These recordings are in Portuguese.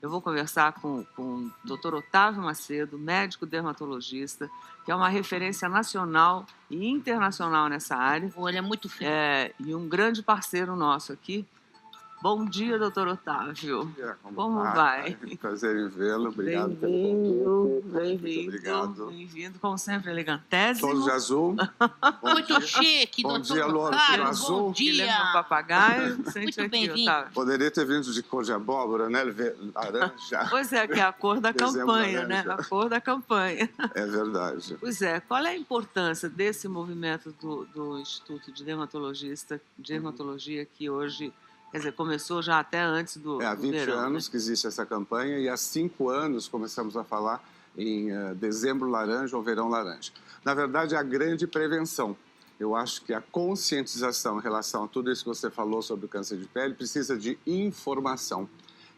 Eu vou conversar com o Dr. Otávio Macedo, médico dermatologista, que é uma referência nacional e internacional nessa área. Ele é muito fino. E um grande parceiro nosso aqui. Bom dia, doutor Otávio. Bom dia, como vai? Prazer em vê-lo, obrigado pelo convite. Bem-vindo, obrigado. Bem-vindo, como sempre, elegantésimo. Todos de azul. Muito chique, Bom doutor dia, Loura, Otávio, tudo azul? bom dia. Ele é meu papagaio. Muito bem-vindo. Poderia ter vindo de cor de abóbora, né? Laranja. Pois é, que é a cor da campanha, né? A cor da campanha. É verdade. Pois é, qual é a importância desse movimento do Instituto de Dermatologia que hoje, quer dizer, começou já até antes do Há 20 verão, anos né? que existe essa campanha e há 5 anos começamos a falar em dezembro laranja ou verão laranja. Na verdade, é a grande prevenção. Eu acho que a conscientização em relação a tudo isso que você falou sobre o câncer de pele precisa de informação.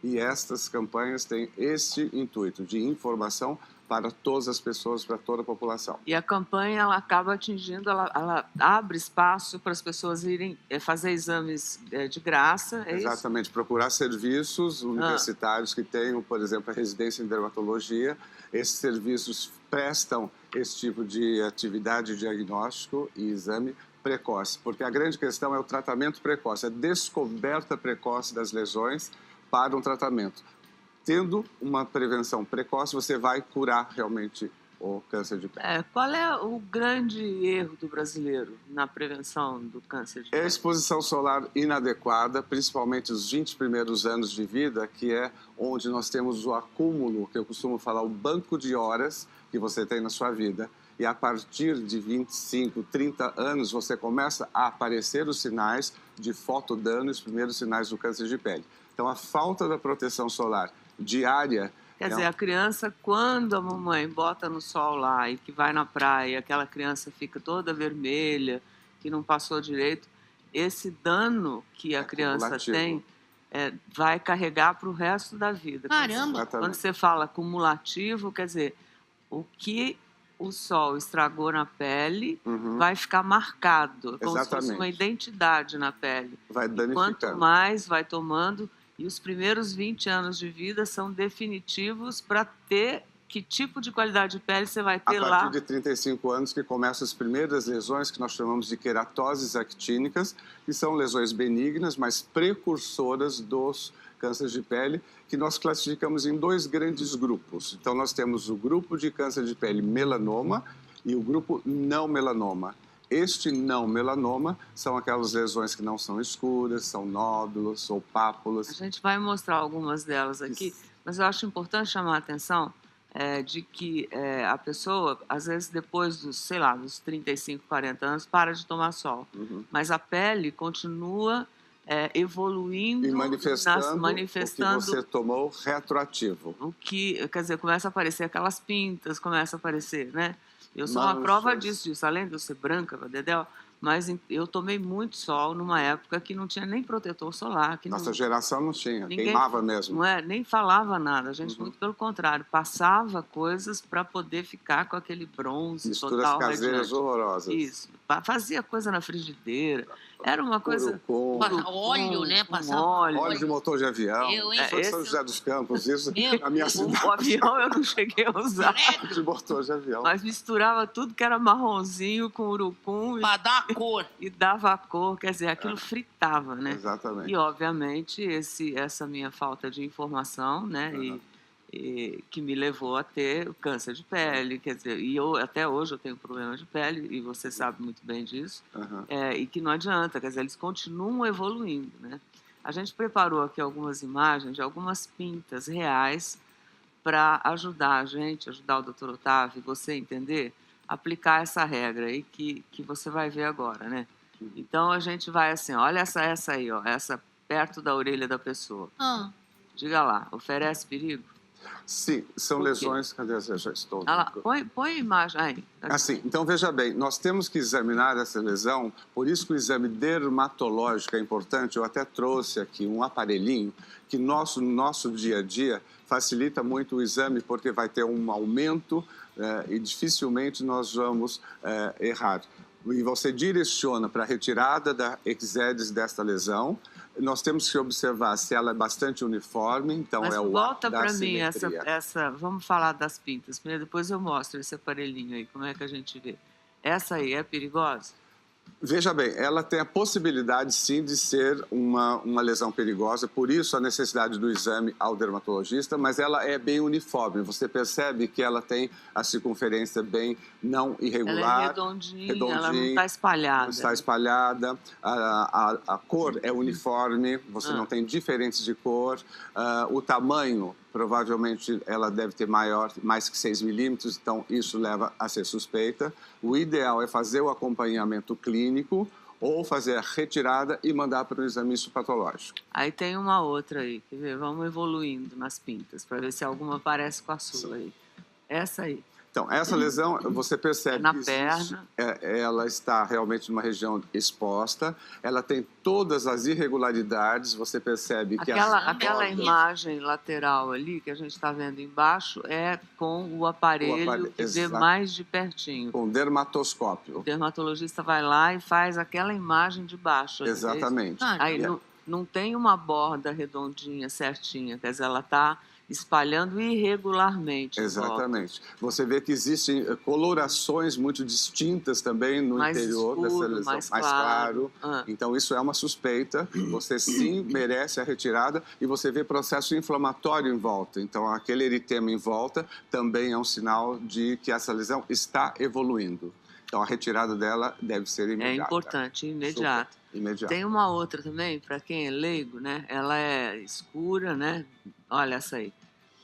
E estas campanhas têm este intuito de informação para todas as pessoas, para toda a população. E a campanha ela acaba atingindo, ela abre espaço para as pessoas irem fazer exames de graça, é Exatamente, isso? procurar serviços universitários que tenham, por exemplo, a residência em dermatologia. Esses serviços prestam esse tipo de atividade de diagnóstico e exame precoce, porque a grande questão é o tratamento precoce, a descoberta precoce das lesões para um tratamento. Tendo uma prevenção precoce, você vai curar realmente o câncer de pele. Qual é o grande erro do brasileiro na prevenção do câncer de pele? É a exposição solar inadequada, principalmente os 20 primeiros anos de vida, que é onde nós temos o acúmulo, que eu costumo falar, o banco de horas que você tem na sua vida. E a partir de 25, 30 anos, você começa a aparecer os sinais de fotodano, os primeiros sinais do câncer de pele. Então, a falta da proteção solar diária... Quer dizer, a criança, quando a mamãe bota no sol lá e que vai na praia, aquela criança fica toda vermelha, que não passou direito, esse dano que a criança tem vai carregar para o resto da vida. Caramba! Quando você fala acumulativo, quer dizer, o que o sol estragou na pele vai ficar marcado, como se fosse uma identidade na pele. Vai danificando. Quanto mais vai tomando... E os primeiros 20 anos de vida são definitivos para ter que tipo de qualidade de pele você vai ter lá. A partir de 35 anos que começam as primeiras lesões que nós chamamos de queratoses actínicas, que são lesões benignas, mas precursoras dos cânceres de pele, que nós classificamos em 2 grandes grupos. Então, nós temos o grupo de câncer de pele melanoma e o grupo não melanoma. Este não melanoma são aquelas lesões que não são escuras, são nódulos ou pápulas. A gente vai mostrar algumas delas aqui, mas eu acho importante chamar a atenção de que a pessoa, às vezes depois dos, sei lá, dos 35, 40 anos, para de tomar sol. Mas a pele continua evoluindo e manifestando o que você tomou retroativo. O que, quer dizer, começa a aparecer aquelas pintas, começa a aparecer, né? Eu sou uma prova disso. Além de eu ser branca, Dedéu, mas eu tomei muito sol numa época que não tinha nem protetor solar. Que Nossa geração não tinha, ninguém, queimava mesmo. Nem falava nada, a gente muito pelo contrário, passava coisas para poder ficar com aquele bronze misturas total. Misturas caseiras horrorosas. Isso, fazia coisa na frigideira, era uma coisa... Óleo, né? Óleo de motor de avião. Foi São José dos Campos, isso na minha cidade. O avião eu não cheguei a usar. De motor de avião. Mas misturava tudo que era marronzinho com urucum. Para dar a cor. E dava a cor, quer dizer, aquilo fritava, né? Exatamente. E, obviamente, essa minha falta de informação, né? E que me levou a ter o câncer de pele, quer dizer, e até hoje eu tenho problema de pele, e você sabe muito bem disso, e que não adianta, quer dizer, eles continuam evoluindo, né? A gente preparou aqui algumas imagens de algumas pintas reais para ajudar a gente, ajudar o Dr. Otávio, você entender, aplicar essa regra aí que você vai ver agora, né? Então a gente vai assim, olha essa aí, ó, essa perto da orelha da pessoa. Diga lá, oferece perigo? Sim, são Por quê? lesões... Cadê as lesões? Estou... Ah lá, põe a imagem aí. Assim, então veja bem, nós temos que examinar essa lesão, por isso que o exame dermatológico é importante. Eu até trouxe aqui um aparelhinho que no nosso dia a dia facilita muito o exame, porque vai ter um aumento e dificilmente nós vamos errar. E você direciona para a retirada da exedes desta lesão. Nós temos que observar se ela é bastante uniforme, então Mas é o volta da para mim simetria. vamos falar das pintas. Primeiro, depois eu mostro esse aparelhinho aí, como é que a gente vê. Essa aí é perigosa? Veja bem, ela tem a possibilidade, sim, de ser uma lesão perigosa, por isso a necessidade do exame ao dermatologista, mas ela é bem uniforme. Você percebe que ela tem a circunferência bem não irregular. Ela é redondinha, ela não está espalhada. Não está espalhada, a cor é uniforme, você não tem diferenças de cor, o tamanho... Provavelmente ela deve ter mais que 6 milímetros, então isso leva a ser suspeita. O ideal é fazer o acompanhamento clínico ou fazer a retirada e mandar para o exame histopatológico. Aí tem uma outra aí, quer ver? Vamos evoluindo nas pintas, para ver se alguma parece com a sua aí. Essa aí. Então, essa lesão, você percebe na que perna. Ela está realmente numa região exposta, ela tem todas as irregularidades, você percebe que... Aquela imagem lateral ali, que a gente está vendo embaixo, é com o aparelho que vê mais de pertinho. Com dermatoscópio. O dermatologista vai lá e faz aquela imagem de baixo. Exatamente. Aí não tem uma borda redondinha, certinha, quer dizer, ela está... espalhando irregularmente. Exatamente. Você vê que existem colorações muito distintas também no interior dessa lesão. Mais claro. Então, isso é uma suspeita. Você sim merece a retirada e você vê processo inflamatório em volta. Então, aquele eritema em volta também é um sinal de que essa lesão está evoluindo. Então, a retirada dela deve ser imediata. É importante, imediata. Imediata. Tem uma outra também, para quem é leigo, né? Ela é escura, né? Olha essa aí.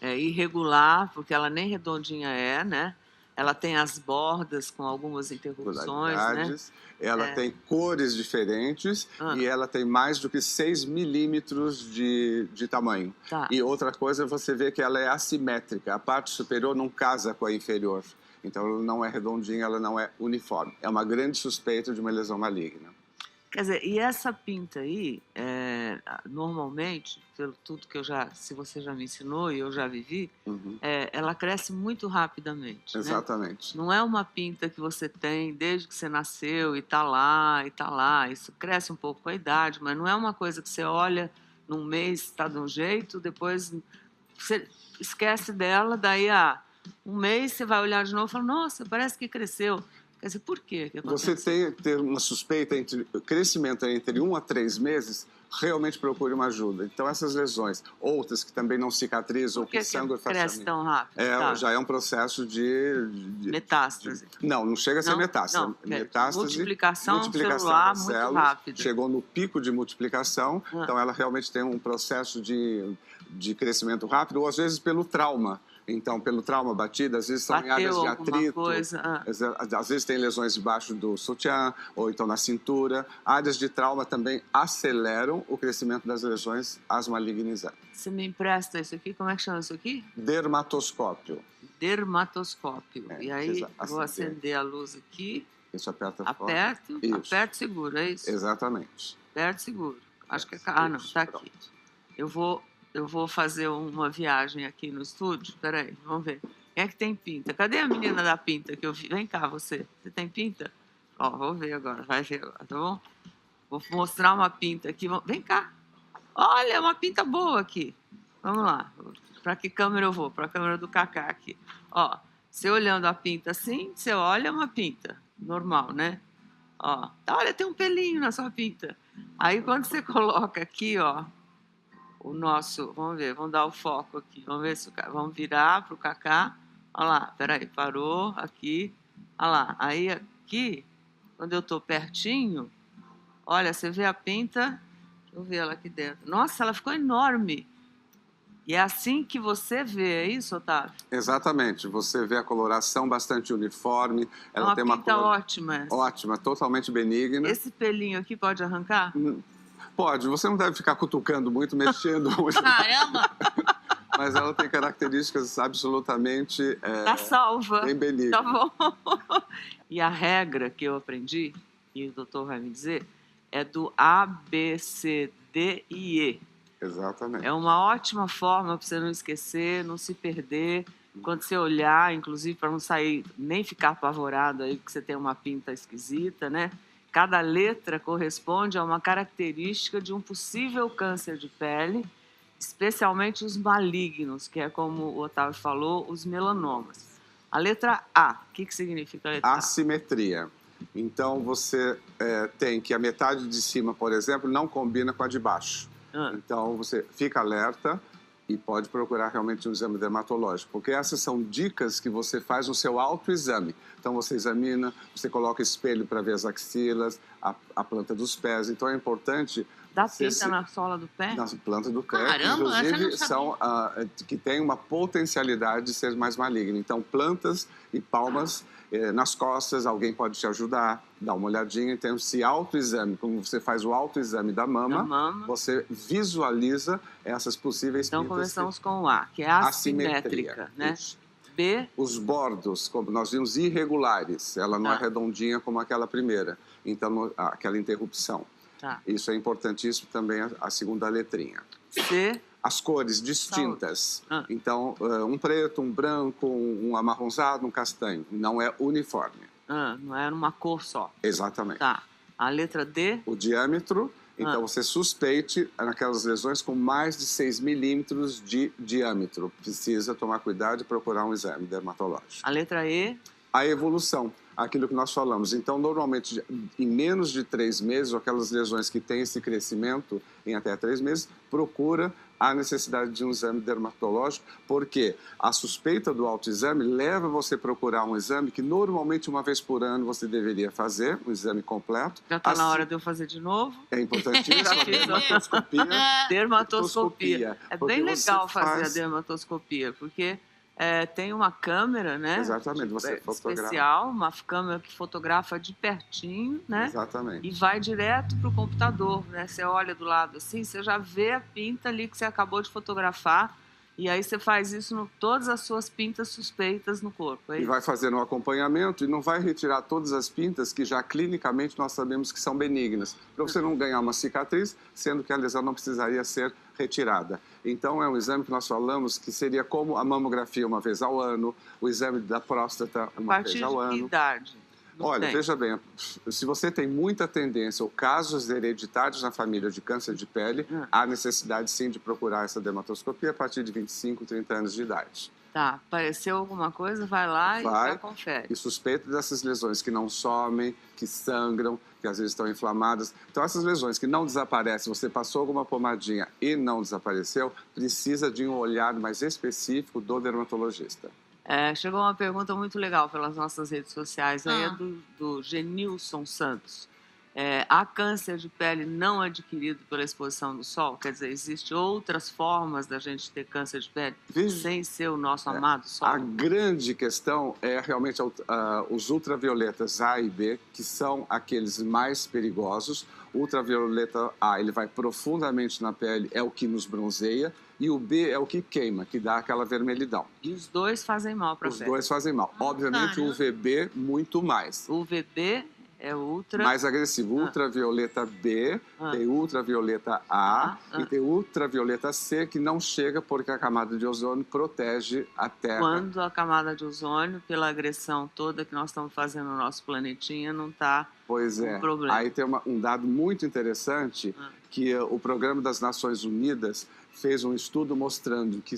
É irregular, porque ela nem redondinha é, né? Ela tem as bordas com algumas interrupções, né? Ela tem cores diferentes e ela tem mais do que 6 milímetros de tamanho. Tá. E outra coisa, você vê que ela é assimétrica. A parte superior não casa com a inferior. Então, ela não é redondinha, ela não é uniforme. É uma grande suspeita de uma lesão maligna. Quer dizer, e essa pinta aí, normalmente, pelo tudo que se você já me ensinou e eu já vivi, ela cresce muito rapidamente. Exatamente. Né? Não é uma pinta que você tem desde que você nasceu e está lá, e está lá. Isso cresce um pouco com a idade, mas não é uma coisa que você olha num mês, está de um jeito, depois você esquece dela, daí um mês você vai olhar de novo e fala, nossa, parece que cresceu. Quer dizer, por quê? Que você ter uma suspeita entre crescimento entre 1 a 3 meses, realmente procure uma ajuda. Então, essas lesões, outras que também não cicatrizam, ou que sangram facilmente. Cresce tão rápido? Já é um processo de metástase. Não chega a ser metástase. Não, metástase, multiplicação celular das muito células, rápida. Chegou no pico de multiplicação, então ela realmente tem um processo de crescimento rápido, ou às vezes pelo trauma. Então, pelo trauma batido, às vezes são em áreas de atrito, às vezes tem lesões debaixo do sutiã, ou então na cintura. Áreas de trauma também aceleram o crescimento das lesões, as malignizantes. Você me empresta isso aqui? Como é que chama isso aqui? Dermatoscópio. Dermatoscópio. E aí, vou acender a luz aqui. Isso, aperto, aperto e seguro, é isso? Exatamente. Aperto e seguro. Acho que não, está aqui. Eu vou fazer uma viagem aqui no estúdio. Peraí, vamos ver. Quem é que tem pinta? Cadê a menina da pinta que eu vi? Vem cá, você. Você tem pinta? Vou ver agora. Vai ver agora, tá bom? Vou mostrar uma pinta aqui. Vem cá. Olha, uma pinta boa aqui. Vamos lá. Para que câmera eu vou? Para a câmera do Cacá aqui. Você olhando a pinta assim, você olha uma pinta. Normal, né? Olha, tem um pelinho na sua pinta. Aí, quando você coloca aqui, o nosso, vamos ver, vamos dar o foco aqui, vamos ver se vamos virar para o Cacá, olha lá, peraí, parou, aqui, olha lá, aí aqui, quando eu estou pertinho, olha, você vê a pinta, deixa eu ver ela aqui dentro, nossa, ela ficou enorme, e é assim que você vê, é isso, Otávio? Exatamente, você vê a coloração bastante uniforme, ela tem uma pinta ótima. Ótima, totalmente benigna. Esse pelinho aqui pode arrancar? Pode, você não deve ficar cutucando muito, mexendo muito. Caramba! mas ela tem características absolutamente Tá salva. bem benignas. Tá bom. E a regra que eu aprendi, e o doutor vai me dizer, é do A, B, C, D e E. Exatamente. É uma ótima forma para você não esquecer, não se perder. Quando você olhar, inclusive, para não sair, nem ficar apavorado aí, porque você tem uma pinta esquisita, né? Cada letra corresponde a uma característica de um possível câncer de pele, especialmente os malignos, que é como o Otávio falou, os melanomas. A letra A, o que significa a letra A? Assimetria. Então, você tem que a metade de cima, por exemplo, não combina com a de baixo. Então, você fica alerta e pode procurar realmente um exame dermatológico, porque essas são dicas que você faz no seu autoexame. Então, você examina, você coloca espelho para ver as axilas, a planta dos pés. Então, é importante... Dá pinta na sola do pé? Na planta do pé, Caramba, que inclusive essa eu são que tem uma potencialidade de ser mais maligna. Então, plantas e palmas nas costas, alguém pode te ajudar, dá uma olhadinha. Então, esse autoexame, como você faz o autoexame da mama, você visualiza essas possíveis então, pintas. começamos com o A, que é assimétrica, né? Isso. B. Os bordos, como nós vimos, irregulares. Ela não é redondinha como aquela primeira. Então, aquela interrupção. Isso é importantíssimo também, a segunda letrinha. C. As cores distintas. Então, um preto, um branco, um amarronzado, um castanho. Não é uniforme. Não é uma cor só. Exatamente. Tá. A letra D. O diâmetro. Então, você suspeite naquelas lesões com mais de 6 milímetros de diâmetro. Precisa tomar cuidado e procurar um exame dermatológico. A letra E. A evolução, aquilo que nós falamos. Então, normalmente, em menos de 3 meses, ou aquelas lesões que têm esse crescimento em até 3 meses, procura a necessidade de um exame dermatológico, porque a suspeita do autoexame leva você a procurar um exame que normalmente uma vez por ano você deveria fazer, um exame completo. Já está na hora de eu fazer de novo? É importantíssimo a dermatoscopia. Dermatoscopia. É bem legal fazer a dermatoscopia, porque... tem uma câmera, né? Exatamente, você fotografa. Especial, uma câmera que fotografa de pertinho, né? Exatamente. E vai direto para o computador, né? Você olha do lado assim, você já vê a pinta ali que você acabou de fotografar, e aí você faz isso em todas as suas pintas suspeitas no corpo. E vai fazendo um acompanhamento e não vai retirar todas as pintas que já clinicamente nós sabemos que são benignas, para você não ganhar uma cicatriz, sendo que a lesão não precisaria ser retirada. Então, é um exame que nós falamos que seria como a mamografia uma vez ao ano, o exame da próstata uma vez ao ano. A partir de que idade? Olha, veja bem, se você tem muita tendência ou casos hereditários na família de câncer de pele, há necessidade sim de procurar essa dermatoscopia a partir de 25, 30 anos de idade. Tá, apareceu alguma coisa, vai lá e já confere. E suspeita dessas lesões que não somem, que sangram, que às vezes estão inflamadas. Então, essas lesões que não desaparecem, você passou alguma pomadinha e não desapareceu, precisa de um olhar mais específico do dermatologista. Chegou uma pergunta muito legal pelas nossas redes sociais, aí é do Genilson Santos. Há câncer de pele não adquirido pela exposição do sol? Quer dizer, existem outras formas da gente ter câncer de pele sem ser o nosso amado sol? A grande questão é realmente os ultravioletas A e B, que são aqueles mais perigosos. O ultravioleta A, ele vai profundamente na pele, é o que nos bronzeia, e o B é o que queima, que dá aquela vermelhidão. E os dois fazem mal para a pele? Os dois fazem mal. Obviamente, o UVB, muito mais. O UVB é ultra... mais agressivo. Ultravioleta B, tem ultravioleta A e tem ultravioleta C, que não chega porque a camada de ozônio protege a Terra. Quando a camada de ozônio, pela agressão toda que nós estamos fazendo no nosso planetinha, não está um problema. Aí tem um dado muito interessante, que o Programa das Nações Unidas fez um estudo mostrando que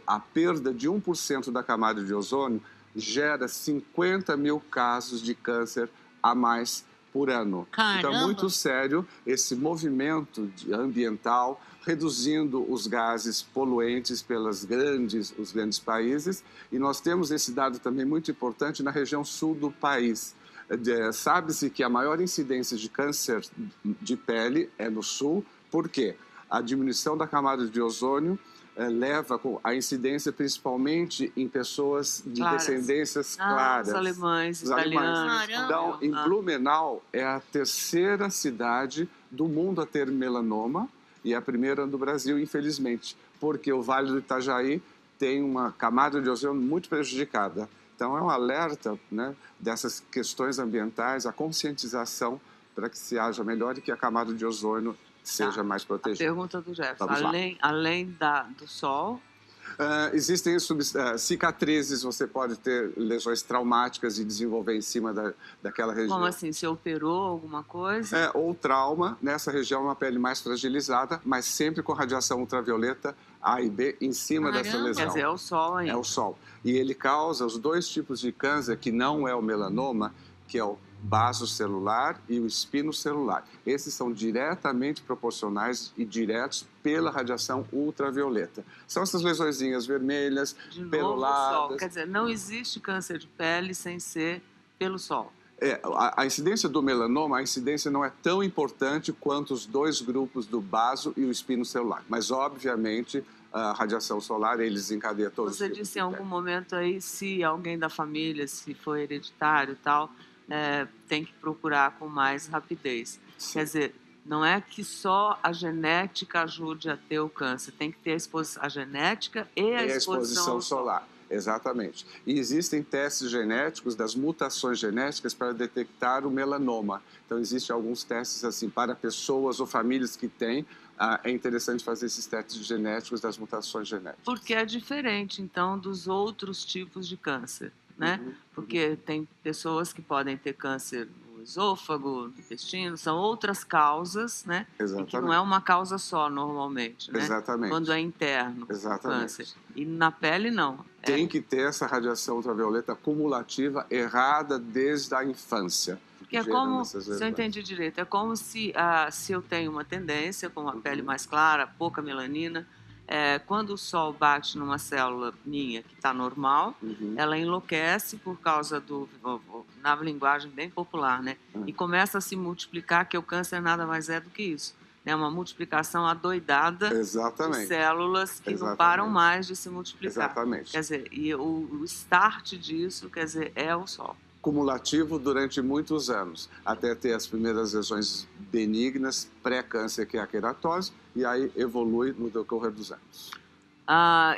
a perda de 1% da camada de ozônio gera 50 mil casos de câncer a mais por ano. Caramba. Então, é muito sério esse movimento ambiental, reduzindo os gases poluentes pelos grandes países. E nós temos esse dado também muito importante na região sul do país. Sabe-se que a maior incidência de câncer de pele é no sul. Por quê? A diminuição da camada de ozônio leva a incidência principalmente em pessoas de descendências claras. Os alemães, italianos. Então, em Blumenau é a terceira cidade do mundo a ter melanoma e a primeira do Brasil, infelizmente. porque o Vale do Itajaí tem uma camada de ozônio muito prejudicada. Então, é um alerta, né, dessas questões ambientais, a conscientização para que se haja melhor e que a camada de ozônio seja mais A protegida. pergunta do Jefferson, Vamos lá. além do sol, Existem cicatrizes, você pode ter lesões traumáticas e desenvolver em cima daquela região. como assim, se operou alguma coisa? Ou trauma, nessa região uma pele mais fragilizada, mas sempre com radiação ultravioleta A e B em cima dessa Caramba! lesão. Quer dizer, é o sol ainda. É o sol. E ele causa os dois tipos de câncer, que não é o melanoma, que é o basocelular e o espinocelular. Esses são diretamente proporcionais e diretos pela radiação ultravioleta. São essas lesõezinhas vermelhas, De novo, o sol. peroladas. Quer dizer, não existe câncer de pele sem ser pelo sol. A incidência do melanoma, a incidência não é tão importante quanto os dois grupos do baso e o espinocelular. Mas, obviamente, a radiação solar, eles desencadeiam todos Você os tipos disse de em algum pele. momento aí, se alguém da família, se for hereditário e tal, tem que procurar com mais rapidez. Sim. Quer dizer, não é que só a genética ajude a ter o câncer, tem que ter a genética e a exposição ao sol. solar. Exatamente. E existem testes genéticos das mutações genéticas para detectar o melanoma. Então, existem alguns testes assim para pessoas ou famílias que têm. É interessante fazer esses testes genéticos das mutações genéticas. Porque é diferente, então, dos outros tipos de câncer, né? Porque tem pessoas que podem ter câncer no esôfago, no intestino, são outras causas, né? Exatamente. E que não é uma causa só, normalmente, né? Exatamente. Quando é interno, o Exatamente. câncer. E na pele, não. Tem que ter essa radiação ultravioleta cumulativa errada desde a infância. Porque é como, se eu entendi direito, é como se eu tenho uma tendência com a pele mais clara, pouca melanina, quando o sol bate numa célula minha que está normal, ela enlouquece por causa na linguagem bem popular, né? E começa a se multiplicar, que o câncer nada mais é do que isso. É uma multiplicação adoidada de células que não param mais de se multiplicar. Exatamente. Quer dizer, e o start disso, quer dizer, é o sol. Cumulativo durante muitos anos, até ter as primeiras lesões benignas, pré-câncer, que é a queratose, e aí evolui no decorrer dos anos.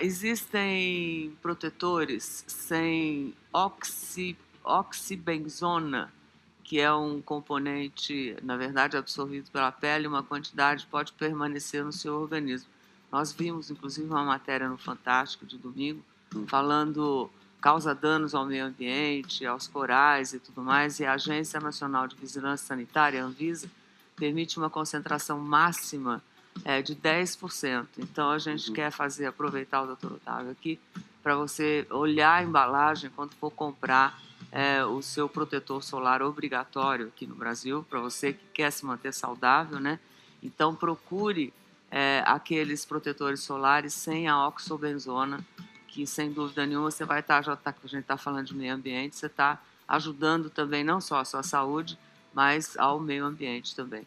Existem protetores sem oxibenzona, que é um componente, na verdade, absorvido pela pele, uma quantidade pode permanecer no seu organismo. Nós vimos, inclusive, uma matéria no Fantástico de domingo, falando causa danos ao meio ambiente, aos corais e tudo mais, e a Agência Nacional de Vigilância Sanitária, a Anvisa, permite uma concentração máxima de 10%. Então, a gente quer aproveitar o Dr. Otávio aqui, para você olhar a embalagem quando for comprar o seu protetor solar obrigatório aqui no Brasil, para você que quer se manter saudável, né? Então, procure aqueles protetores solares sem a oxobenzona, que sem dúvida nenhuma você vai estar, a gente está falando de meio ambiente, você está ajudando também não só a sua saúde, mas ao meio ambiente também.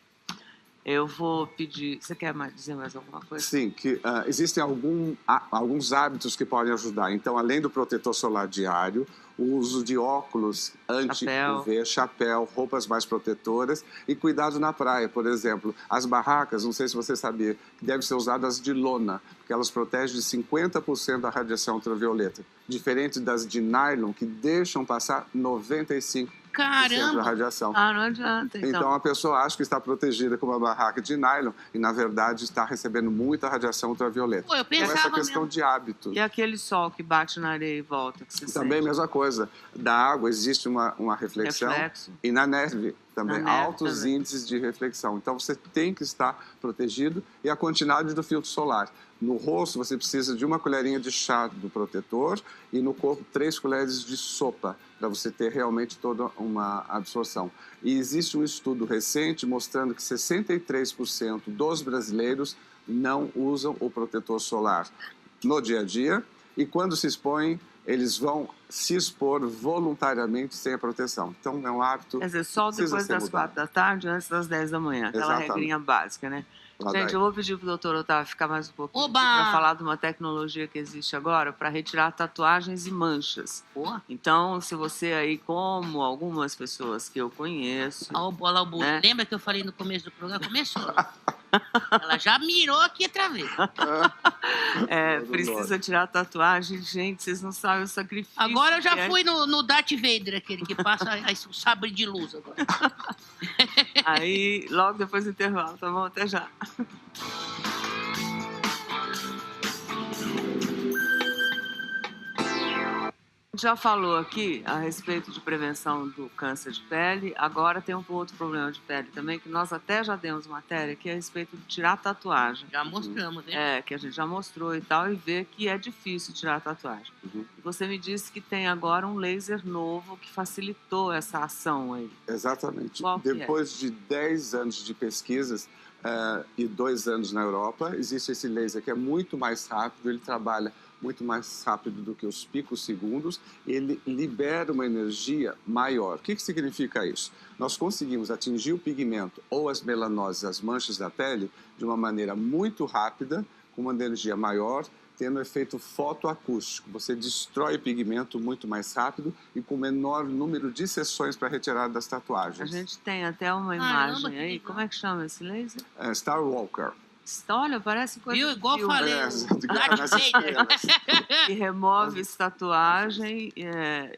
Eu vou pedir... Você quer dizer mais alguma coisa? Sim, que existem alguns hábitos que podem ajudar. Então, além do protetor solar diário, o uso de óculos anti-UV, chapéu, roupas mais protetoras e cuidado na praia, por exemplo. As barracas, não sei se você sabia, que devem ser usadas de lona, porque elas protegem de 50% da radiação ultravioleta, diferente das de nylon, que deixam passar 95% da radiação. Não adianta, Então, a pessoa acha que está protegida com uma barraca de nylon e, na verdade, está recebendo muita radiação ultravioleta. Pô, eu pensava então, essa questão de hábito. E aquele sol que bate na areia e volta, que você Também a sente? mesma coisa. Da água existe uma reflexão. Reflexo. E na neve também, Na neve altos também. índices de reflexão. Então, você tem que estar protegido. E a quantidade do filtro solar. No rosto, você precisa de uma colherinha de chá do protetor e no corpo, 3 colheres de sopa, para você ter realmente toda uma absorção. E existe um estudo recente mostrando que 63% dos brasileiros não usam o protetor solar no dia a dia e quando se expõem, eles vão se expor voluntariamente sem a proteção. Então, é um hábito... Quer dizer, sol depois das 4 da tarde, antes das 10 da manhã. Aquela regrinha básica, né? Gente, eu vou pedir para o doutor Otávio ficar mais um pouquinho para falar de uma tecnologia que existe agora para retirar tatuagens e manchas. Então, se você aí, como algumas pessoas que eu conheço... Olha o bola, né? Lembra que eu falei no começo do programa? Começou. Ela já mirou aqui outra vez. Precisa tirar a tatuagem. Gente, vocês não sabem o sacrifício. Agora eu já que é. fui no Darth Vader, aquele que passa o sabre de luz agora. Aí, logo depois do intervalo, tá bom? Até já. Já falou aqui a respeito de prevenção do câncer de pele. Agora tem um outro problema de pele também, que nós até já demos matéria, que é a respeito de tirar tatuagem. Já mostramos, né? Que a gente já mostrou e tal, e vê que é difícil tirar a tatuagem. Você me disse que tem agora um laser novo que facilitou essa ação aí. Exatamente. Qual que Depois de 10 anos de pesquisas e 2 anos na Europa, existe esse laser que é muito mais rápido, ele trabalha muito mais rápido do que os picosegundos, ele libera uma energia maior. O que significa isso? Nós conseguimos atingir o pigmento ou as melanoses, as manchas da pele, de uma maneira muito rápida, com uma energia maior, tendo efeito fotoacústico. Você destrói o pigmento muito mais rápido e com menor número de sessões para retirada das tatuagens. A gente tem até uma imagem aí. Como é que chama esse laser? Star Walker. Olha, parece coisa Viu? Igual de filme. falei. Nas estrelas. E remove tatuagem,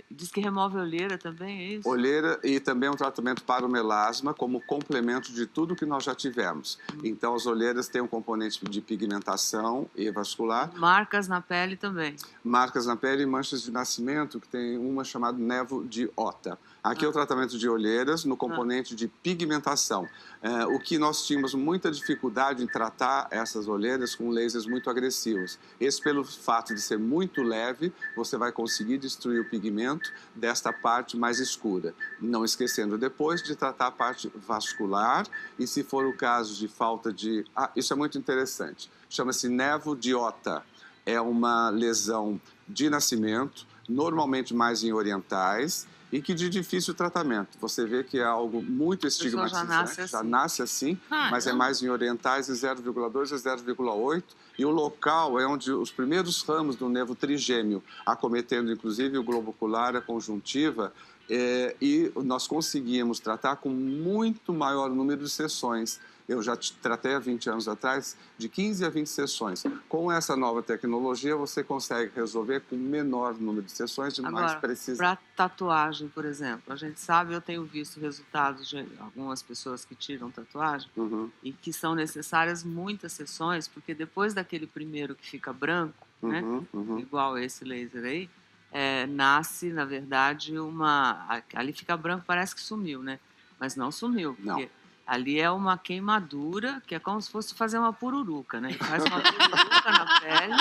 diz que remove olheira também, é isso? Olheira e também um tratamento para o melasma como complemento de tudo que nós já tivemos. Então, as olheiras têm um componente de pigmentação e vascular. Marcas na pele também. Marcas na pele e manchas de nascimento, que tem uma chamada nevo de Ota. Aqui é o tratamento de olheiras no componente de pigmentação. O que nós tínhamos muita dificuldade em tratar essas olheiras com lasers muito agressivos. Esse, pelo fato de ser muito leve, você vai conseguir destruir o pigmento desta parte mais escura. Não esquecendo depois de tratar a parte vascular e, se for o caso de falta de... isso é muito interessante. Chama-se nevo de Ota. É uma lesão de nascimento, normalmente mais em orientais, e que de difícil tratamento. Você vê que é algo muito estigmatizante, já nasce assim, mas é mais em orientais, em 0,2 a 0,8, e o local é onde os primeiros ramos do nervo trigêmeo, acometendo inclusive o globo ocular, a conjuntiva, e nós conseguimos tratar com muito maior número de sessões. Eu já tratei há 20 anos atrás de 15 a 20 sessões. Com essa nova tecnologia, você consegue resolver com menor número de sessões de mais precisão. Para tatuagem, por exemplo, a gente sabe, eu tenho visto resultados de algumas pessoas que tiram tatuagem e que são necessárias muitas sessões, porque depois daquele primeiro que fica branco, né, igual esse laser aí, nasce, na verdade, ali fica branco, parece que sumiu, né? Mas não sumiu, porque... Ali é uma queimadura, que é como se fosse fazer uma pururuca, né? Faz uma pururuca na pele.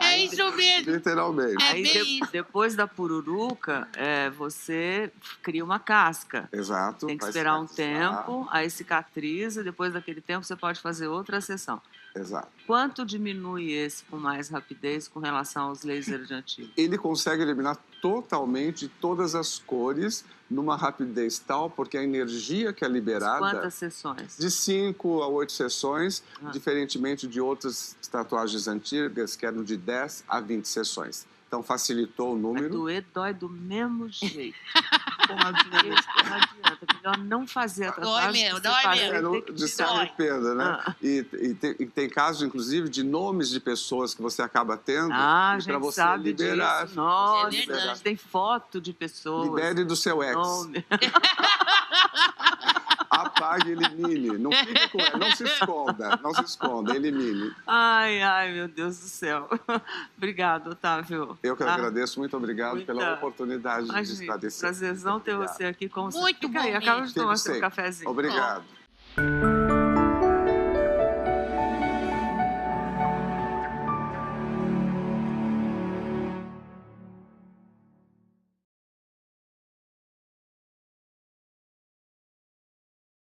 É isso mesmo. Literalmente. Aí depois da pururuca, você cria uma casca. Exato. Tem que esperar um tempo, aí cicatriza, depois daquele tempo você pode fazer outra sessão. Exato. Quanto diminui esse com mais rapidez com relação aos lasers de antigo? Ele consegue eliminar totalmente todas as cores numa rapidez tal, porque a energia que é liberada... Quantas sessões? De 5 a 8 sessões, diferentemente de outras tatuagens antigas, que eram de 10 a 20 sessões. Então, facilitou o número. Doer, dói do mesmo jeito. Não adianta. Melhor não fazer a tatuagem. Dói mesmo. De se arrependa, né? E tem casos, inclusive, de nomes de pessoas que você acaba tendo para você sabe liberar. Disso. Nossa, a gente tem foto de pessoas. Libere do seu ex. Apague, elimine. Não fique com ela. Não se esconda. Elimine. Ai, meu Deus do céu. Obrigado, Otávio. Eu que agradeço. Muito obrigado pela oportunidade de esclarecer. Prazerzão ter você aqui. Muito bom. Acaba de tomar seu cafezinho. Obrigado.